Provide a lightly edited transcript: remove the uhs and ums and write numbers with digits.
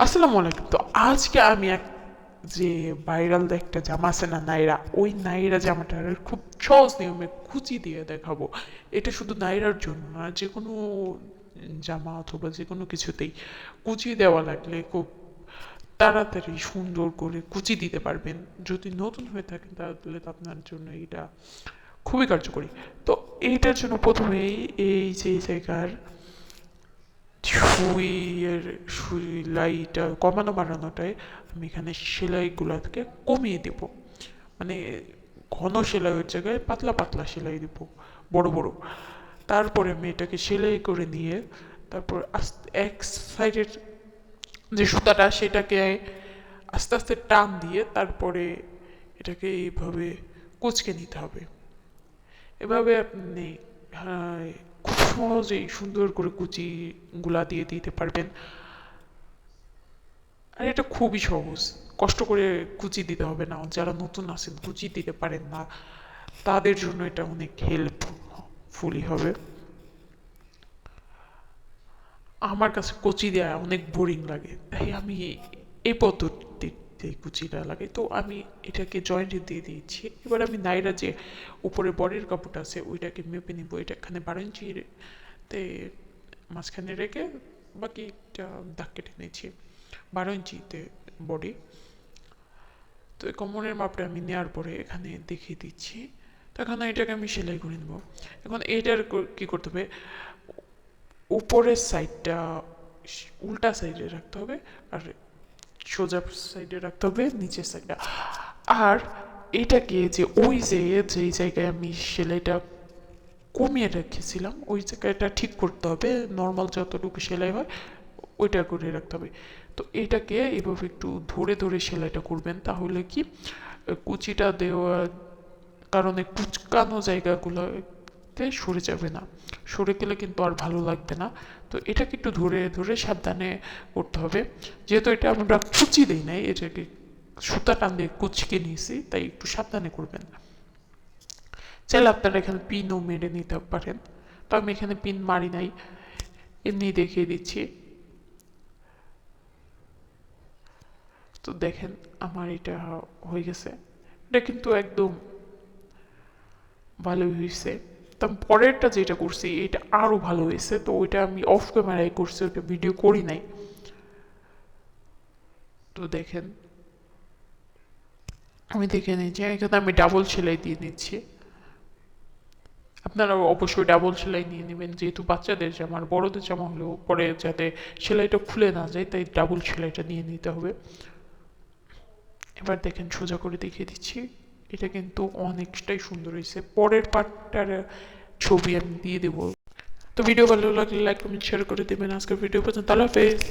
আসসালামু আলাইকুম। তো আজকে আমি এক যে ভাইরাল একটা জামা আছে না, নাইরা, ওই নাইরা জামাটার খুব সহজ নিয়মে কুচি দিয়ে দেখাবো। এটা শুধু নাইরার জন্য না, যে কোনো জামা অথবা যে কোনো কিছুতেই কুচি দেওয়া লাগলে খুব তাড়াতাড়ি সুন্দর করে কুচি দিতে পারবেন। যদি নতুন হয়ে থাকেন তাহলে তো আপনার জন্য এটা খুবই কার্যকরী। তো এইটার জন্য প্রথমেই এই যে জায়গার সুইয়ের সেলাইটা কমানো বাড়ানোটায় আমি এখানে সেলাইগুলোকে কমিয়ে দেব। মানে ঘন সেলাইয়ের জায়গায় পাতলা পাতলা সেলাই দেব, বড় বড়। তারপরে আমি এটাকে সেলাই করে নিয়ে তারপর আস্তে এক সাইডের যে সুতাটা সেটাকে আস্তে আস্তে টান দিয়ে তারপরে এটাকে এইভাবে কুঁচকে নিতে হবে। এভাবে আপনি হ্যাঁ, খুব সহজেই সুন্দর করে কুচিগুলা দিয়ে দিতে পারবেন। আর এটা খুবই সহজ, কষ্ট করে কুচি দিতে হবে না। যারা নতুন আছেন কুচি দিতে পারেন না, তাদের জন্য এটা অনেক হেল্পফুলি হবে। আমার কাছে কুচি দেওয়া অনেক বোরিং লাগে, তাই আমি এই পদ্ধতিতে কুচিটা লাগাই। তো আমি এটাকে জয়েন্টে দিয়ে দিয়েছি। এবার আমি নাইরা যে উপরে বডির কাপড়টা আছে ওইটাকে মেপে নিব। এটা এখানে 12 ইঞ্চিতে মাঝখানে রেখে বাকিটা দাগ কেটে নিয়েছি। 12 ইঞ্চিতে বডি। তো এই কোমরের মাপটা আমি নেওয়ার পরে এখানে দেখিয়ে দিচ্ছি। তো এখানে এটাকে আমি সেলাই করে নেব। এখন এইটার কি করতে হবে, উপরের সাইডটা উল্টা সাইডে রাখতে হবে, আর সোজা সাইডে রাখতে হবে নিচের সাইডটা। আর এটাকে যে ওই যে যেই জায়গায় আমি সেলাইটা কমিয়ে রেখেছিলাম ওই জায়গাটা ঠিক করতে হবে। নর্মাল যতটুকু সেলাই হয় ওইটা করে রাখতে হবে। তো এটাকে এভাবে একটু ধরে ধরে সেলাইটা করবেন, তাহলে কি কুচিটা দেওয়ার কারণে কুচকানো জায়গাগুলোতে সরে যাবে না। সরে গেলে কিন্তু আর ভালো লাগবে না। তো এটাকে একটু ধরে ধরে সাবধানে করতে হবে। যেহেতু এটা আমরা কুচি দিই নাই, এটাকে সুতা টান দিয়ে কুচকে নিয়েছি, তাই একটু সাবধানে করবেন। চাইলে আপনারা এখানে পিনও মেরে নিতে পারেন। তো আমি এখানে পিন মারি নাই, এমনি দেখিয়ে দিচ্ছি। তো দেখেন আমার এটা হয়ে গেছে। এটা কিন্তু একদম ভালোই হয়েছে। তো পরেরটা যেটা করছি এটা আরও ভালো হয়েছে। তো ওইটা আমি অফ ক্যামেরায় করছি, ওইটা ভিডিও করি নাই। তো দেখেন আমি দেখে নিচ্ছি, এখানে আমি ডাবল সেলাই দিয়ে নিচ্ছি। আপনারা অবশ্যই ডাবল সেলাই নিয়ে নেবেন, যেহেতু বাচ্চাদের জামা আর বড়দের জামা হলেও পরে যাতে সেলাইটা খুলে না যায়, তাই ডাবল সেলাইটা নিয়ে নিতে হবে। এবার দেখেন সোজা করে দেখিয়ে দিচ্ছি। এটা কিন্তু অনেকটাই সুন্দর হয়েছে। পরের পার্টটার ছবি আমি দিয়ে দেবো। তো ভিডিও ভালো লাগলে লাইক কমেন্ট শেয়ার করে দেবেন। আজকের ভিডিও পর্যন্ত, আল্লাহ হাফেজ।